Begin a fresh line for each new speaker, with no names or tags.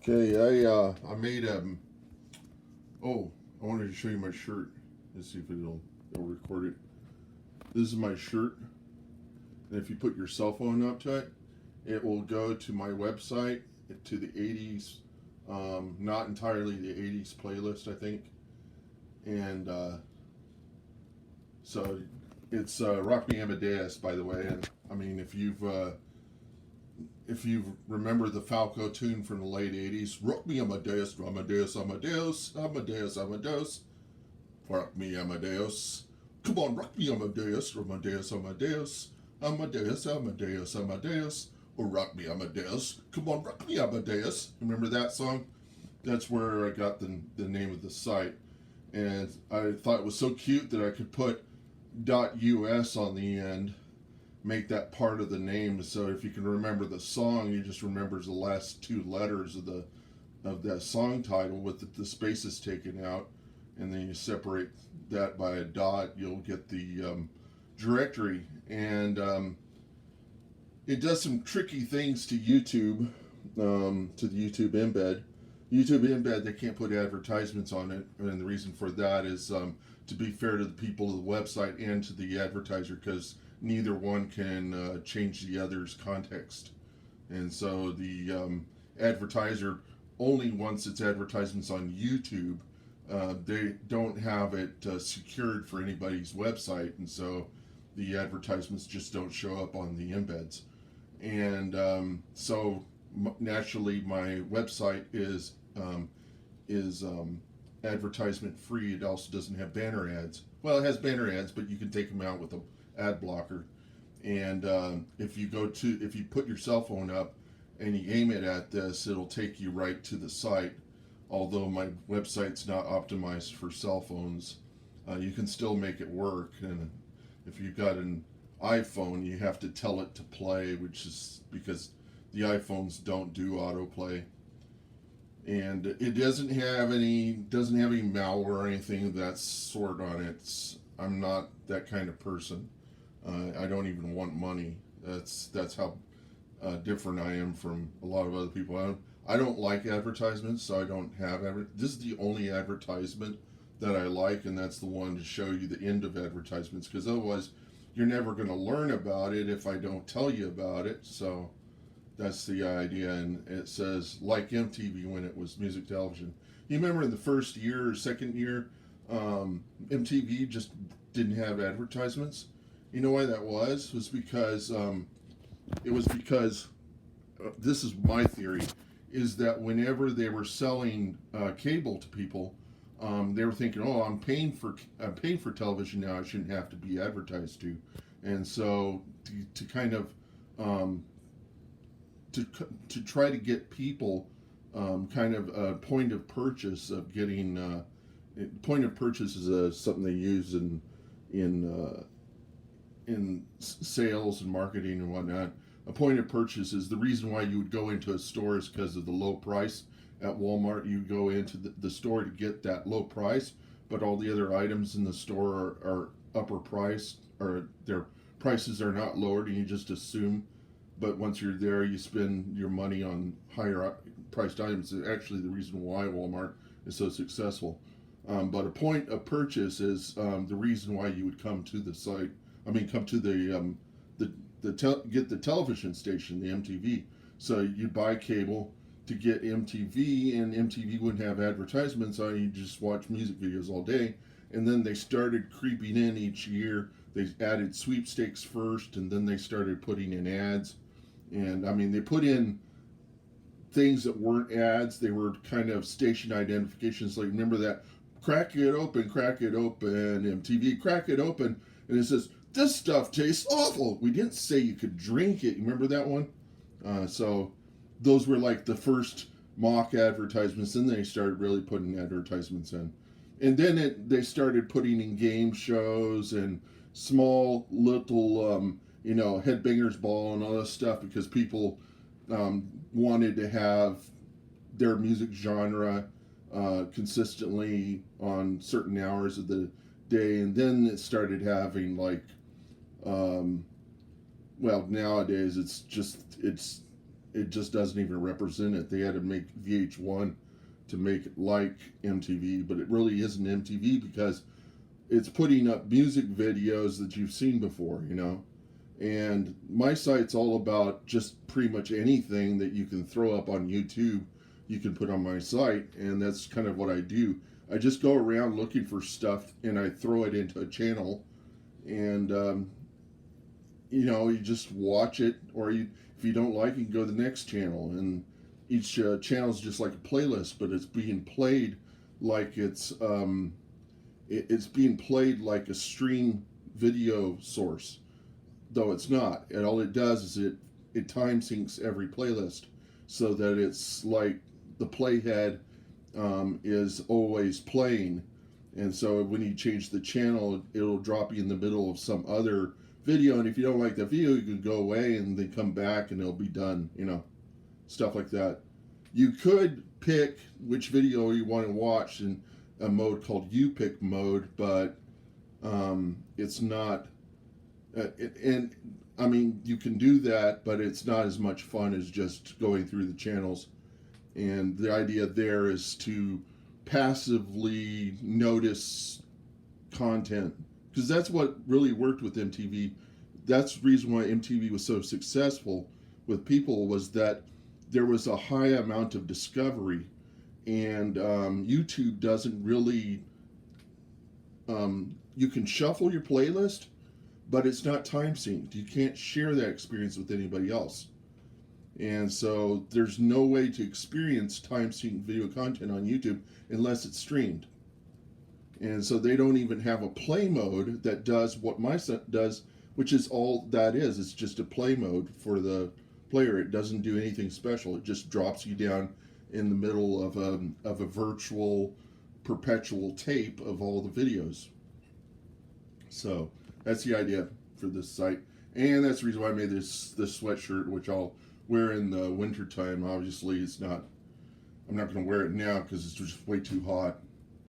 Okay, I made oh, I wanted to show you my shirt. Let's see if it'll record it. This is my shirt, and if you put your cell phone up to it, it will go to my website, to the '80s, not entirely the '80s playlist, I think, and so it's Rock Me Amadeus, by the way. And I mean, if you remember the Falco tune from the late '80s, "Rock Me Amadeus, Amadeus, Amadeus, Amadeus, Amadeus, rock me Amadeus, come on, rock me Amadeus, Amadeus, Amadeus, Amadeus, Amadeus, Amadeus, or rock me Amadeus, come on, rock me Amadeus." Remember that song? That's where I got the name of the site, and I thought it was so cute that I could put .us on the end, make that part of the name. So if you can remember the song, you just remembers the last two letters of that song title with the spaces taken out, and then you separate that by a dot. You'll get the directory, and it does some tricky things to YouTube, to the YouTube embed. YouTube embed, they can't put advertisements on it, and the reason for that is to be fair to the people of the website and to the advertiser, because neither one can change the other's context. And so the advertiser only wants its advertisements on YouTube. They don't have it secured for anybody's website, and so the advertisements just don't show up on the embeds. And so naturally, my website is advertisement free. It also doesn't have banner ads. Well, it has banner ads, but you can take them out with an ad blocker. And if you put your cell phone up and you aim it at this, it'll take you right to the site. Although my website's not optimized for cell phones, you can still make it work. And if you've got an iPhone, you have to tell it to play, which is because the iPhones don't do autoplay. And it doesn't have any malware or anything of that sort on it. I'm not that kind of person. I don't even want money. That's how different I am from a lot of other people. I don't like advertisements, so I don't have this is the only advertisement that I like, and that's the one to show you the end of advertisements, because otherwise you're never going to learn about it if I don't tell you about it. So that's the idea. And it says, like MTV when it was music television. You remember in the first year or second year, MTV just didn't have advertisements. You know why that was? It was because this is my theory, is that whenever they were selling cable to people, they were thinking, "Oh, I'm paying for television now. I shouldn't have to be advertised to," and so to kind of to try to get people kind of a point of purchase of getting point of purchase is something they use in sales and marketing and whatnot. A point of purchase is the reason why you would go into a store is because of the low price. At Walmart, you go into the store to get that low price, but all the other items in the store are upper price, or their prices are not lowered, and you just assume. But once you're there, you spend your money on higher priced items. It's actually the reason why Walmart is so successful. But a point of purchase is the reason why you would come to the site. I mean, come to get the television station, the MTV. So you buy cable to get MTV, and MTV wouldn't have advertisements on. You just watch music videos all day. And then they started creeping in each year. They added sweepstakes first, and then they started putting in ads. And I mean, they put in things that weren't ads. They were kind of station identifications. Like, remember that? Crack it open, MTV, crack it open. And it says, "This stuff tastes awful." We didn't say you could drink it. You remember that one? So those were like the first mock advertisements. Then they started really putting advertisements in. And then they started putting in game shows and small little, Headbangers Ball and all this stuff, because people wanted to have their music genre consistently on certain hours of the day. And then it started having nowadays it's it just doesn't even represent it. They had to make VH1 to make it like MTV, but it really isn't MTV because it's putting up music videos that you've seen before, you know. And my site's all about just pretty much anything that you can throw up on YouTube, you can put on my site, and that's kind of what I do. I just go around looking for stuff and I throw it into a channel, and you know, you just watch it, or if you don't like it, you can go to the next channel. And each channel is just like a playlist, but it's being played like it's being played like a stream video source, though it's not. And all it does is it time syncs every playlist so that it's like the playhead is always playing. And so when you change the channel, it'll drop you in the middle of some other video, and if you don't like the video, you can go away and then come back and it'll be done, you know, stuff like that. You could pick which video you want to watch in a mode called U-Pick mode, but it's not, and I mean, you can do that, but it's not as much fun as just going through the channels. And the idea there is to passively notice content, because that's what really worked with MTV. That's the reason why MTV was so successful with people, was that there was a high amount of discovery, and YouTube doesn't really, you can shuffle your playlist, but it's not time synced. You can't share that experience with anybody else. And so there's no way to experience time synced video content on YouTube unless it's streamed. And so they don't even have a play mode that does what my set does, which is all that is. It's just a play mode for the player. It doesn't do anything special. It just drops you down in the middle of a virtual perpetual tape of all the videos. So that's the idea for this site. And that's the reason why I made this sweatshirt, which I'll wear in the winter time. Obviously, I'm not going to wear it now because it's just way too hot.